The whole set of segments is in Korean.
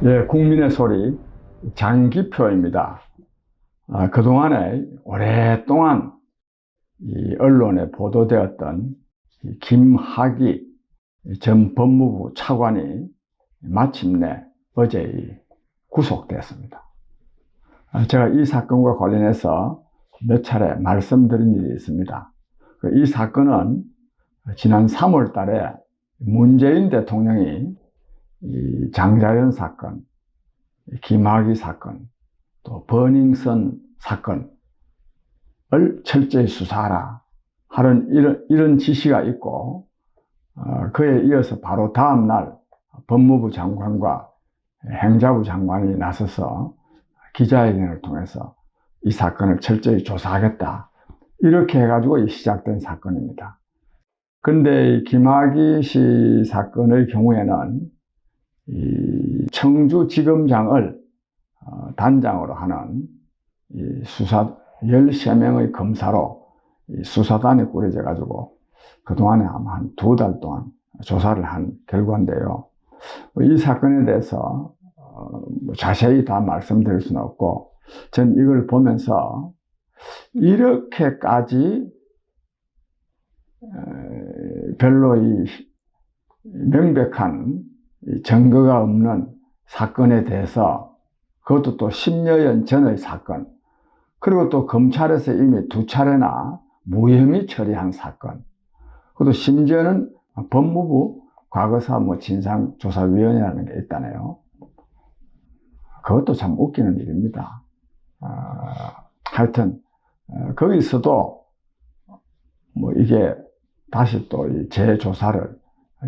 예, 국민의 소리 장기표입니다. 그동안에 오랫동안 이 언론에 보도되었던 이 김학의 전 법무부 차관이 마침내 어제 구속되었습니다. 제가 이 사건과 관련해서 몇 차례 말씀드린 일이 있습니다. 이 사건은 지난 3월 달에 문재인 대통령이 이 장자연 사건, 김학의 사건, 또 버닝썬 사건을 철저히 수사하라 하는 이런 지시가 있고, 그에 이어서 바로 다음 날 법무부 장관과 행자부 장관이 나서서 기자회견을 통해서 이 사건을 철저히 조사하겠다, 이렇게 해가지고 시작된 사건입니다. 그런데 김학의 씨 사건의 경우에는 이 청주지검장을 단장으로 하는 이 수사 13명의 검사로 이 수사단이 꾸려져 가지고 그동안에 아마 한 2달 동안 조사를 한 결과인데요. 이 사건에 대해서 자세히 다 말씀드릴 수는 없고, 전 이걸 보면서 이렇게까지 별로 이 명백한 증거가 없는 사건에 대해서, 그것도 또 10여년 전의 사건, 그리고 또 검찰에서 이미 2차례나 무혐의 처리한 사건, 그것도 심지어는 법무부 과거사 진상조사위원회라는 게 있다네요. 그것도 참 웃기는 일입니다. 하여튼 거기서도 이게 다시 또 재조사를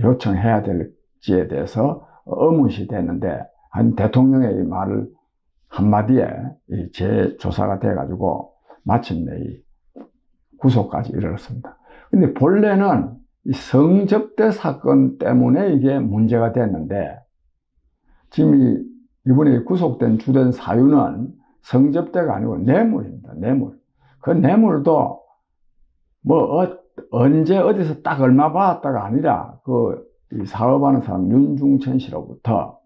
요청해야 될지에 대해서 의문시 됐는데, 한 대통령의 이 말을 한마디에 이 재조사가 돼가지고 마침내 이 구속까지 이르렀습니다. 근데 본래는 이 성접대 사건 때문에 이게 문제가 됐는데, 지금 이번에 구속된 주된 사유는 성접대가 아니고 뇌물입니다. 뇌물. 그 뇌물도 언제 어디서 딱 얼마 받았다가 아니라 이 사업하는 사람 윤중천 씨로부터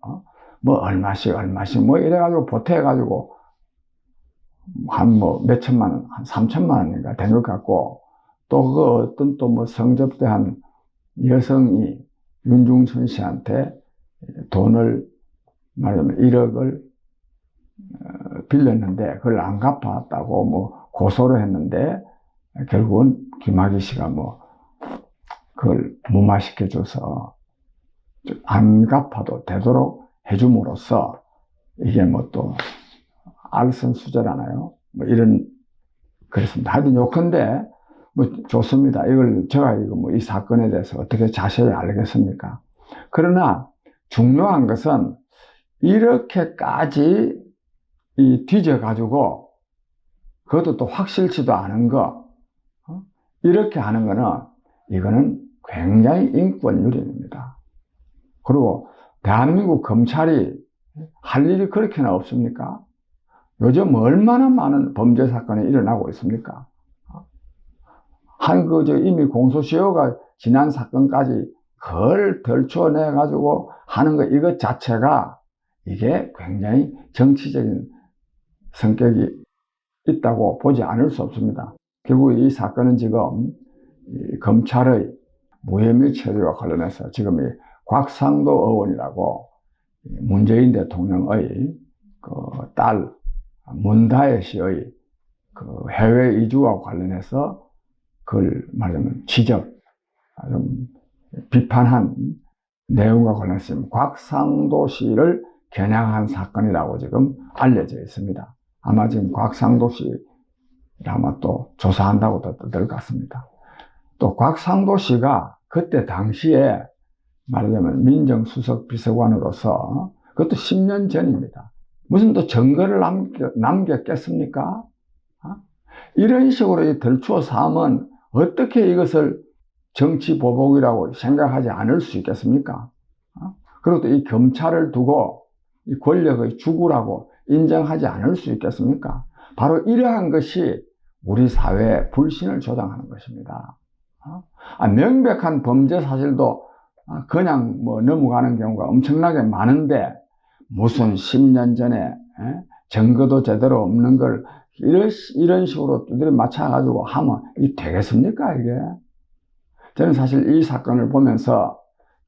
얼마씩 이래가지고 보태가지고 한 몇천만 원, 한 3천만 원인가 된 것 같고, 또 어떤 성접대한 여성이 윤중천 씨한테 돈을 말하자면 1억을 빌렸는데 그걸 안 갚았다고 고소를 했는데, 결국은 김학의 씨가 그걸 무마시켜줘서 안 갚아도 되도록 해줌으로써 이게 또 알선수재라나요? 이런, 그랬습니다. 하여튼 요컨대 좋습니다. 이걸 제가 이 사건에 대해서 어떻게 자세히 알겠습니까? 그러나 중요한 것은 이렇게까지 뒤져가지고 그것도 또 확실치도 않은 거, 이렇게 하는 거는, 이거는 굉장히 인권유린입니다. 그리고 대한민국 검찰이 할 일이 그렇게나 없습니까? 요즘 얼마나 많은 범죄 사건이 일어나고 있습니까? 이미 공소시효가 지난 사건까지 그걸 덜쳐내가지고 하는 거, 이것 자체가 이게 굉장히 정치적인 성격이 있다고 보지 않을 수 없습니다. 결국 이 사건은 지금 검찰의 무혐의 처리와 관련해서 지금 곽상도 의원이라고 문재인 대통령의 딸 문다혜 씨의 해외 이주와 관련해서 그걸 말하자면 좀 비판한 내용과 관련해서 곽상도 씨를 겨냥한 사건이라고 지금 알려져 있습니다. 아마 지금 곽상도 씨를 아마 또 조사한다고 들 것 같습니다. 또 곽상도 씨가 그때 당시에 말하자면 민정수석 비서관으로서, 그것도 10년 전입니다. 무슨 또 증거를 남겼겠습니까? 이런 식으로 덜추어 삼으면 어떻게 이것을 정치보복이라고 생각하지 않을 수 있겠습니까? 그리고 또 이 검찰을 두고 이 권력의 주구라고 인정하지 않을 수 있겠습니까? 바로 이러한 것이 우리 사회의 불신을 조장하는 것입니다. 명백한 범죄 사실도 그냥 넘어가는 경우가 엄청나게 많은데, 무슨 10년 전에 증거도 제대로 없는 걸 이런 식으로 두드려 맞춰가지고 하면 이게 되겠습니까, 이게? 저는 사실 이 사건을 보면서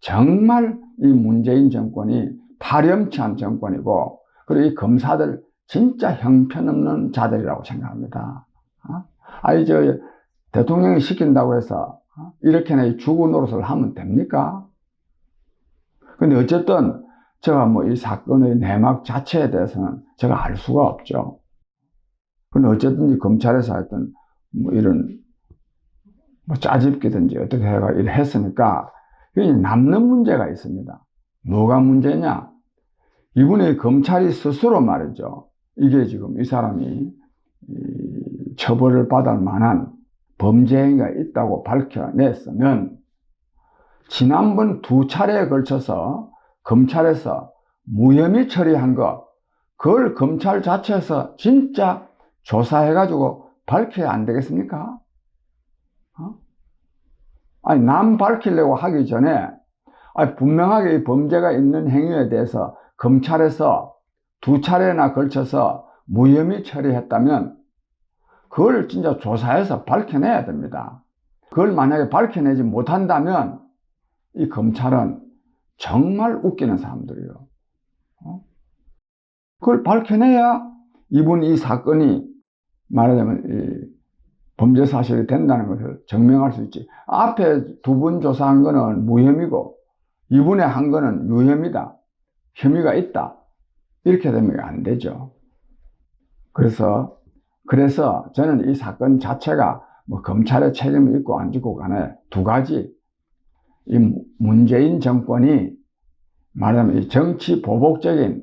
정말 이 문재인 정권이 파렴치한 정권이고, 그리고 이 검사들 진짜 형편없는 자들이라고 생각합니다. 아니, 대통령이 시킨다고 해서 이렇게나 주구 노릇을 하면 됩니까? 근데 어쨌든 제가 뭐 이 사건의 내막 자체에 대해서는 제가 알 수가 없죠. 근데 어쨌든지 검찰에서 하여튼 뭐 이런 뭐 짜집기든지 어떻게 해가 했으니까 남는 문제가 있습니다. 뭐가 문제냐? 이분의 검찰이 스스로 말이죠. 이게 지금 이 사람이 처벌을 받을 만한 범죄 행위가 있다고 밝혀냈으면 지난번 2차례에 걸쳐서 검찰에서 무혐의 처리한 거, 그걸 검찰 자체에서 진짜 조사해가지고 밝혀야 안 되겠습니까? 아니, 남 밝히려고 하기 전에, 아니, 분명하게 이 범죄가 있는 행위에 대해서 검찰에서 2차례나 걸쳐서 무혐의 처리했다면, 그걸 진짜 조사해서 밝혀내야 됩니다. 그걸 만약에 밝혀내지 못한다면, 이 검찰은 정말 웃기는 사람들이에요. 그걸 밝혀내야 이 사건이 말하자면 이 범죄 사실이 된다는 것을 증명할 수 있지. 앞에 2분 조사한 거는 무혐의고 이분에 한 거는 유혐의다. 혐의가 있다. 이렇게 되면 안 되죠. 그래서 저는 이 사건 자체가 뭐 검찰의 책임이 있고 안 있고 간에 2가지, 이 문재인 정권이 말하자면 이 정치 보복적인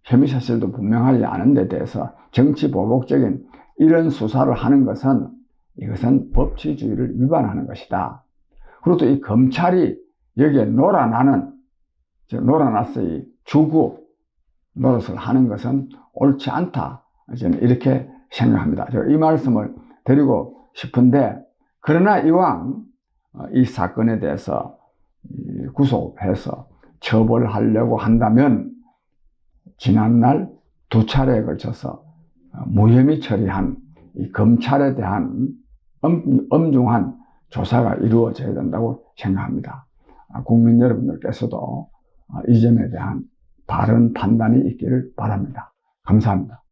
혐의 사실도 분명하지 않은 데 대해서 정치 보복적인 이런 수사를 하는 것은 이것은 법치주의를 위반하는 것이다. 그리고 또 이 검찰이 여기에 놀아나서 이 주구 노릇을 하는 것은 옳지 않다. 저는 이렇게 생각합니다. 제가 이 말씀을 드리고 싶은데, 그러나 이왕 이 사건에 대해서 구속해서 처벌하려고 한다면 지난날 2차례에 걸쳐서 무혐의 처리한 이 검찰에 대한 엄중한 조사가 이루어져야 된다고 생각합니다. 국민 여러분들께서도 이 점에 대한 바른 판단이 있기를 바랍니다. 감사합니다.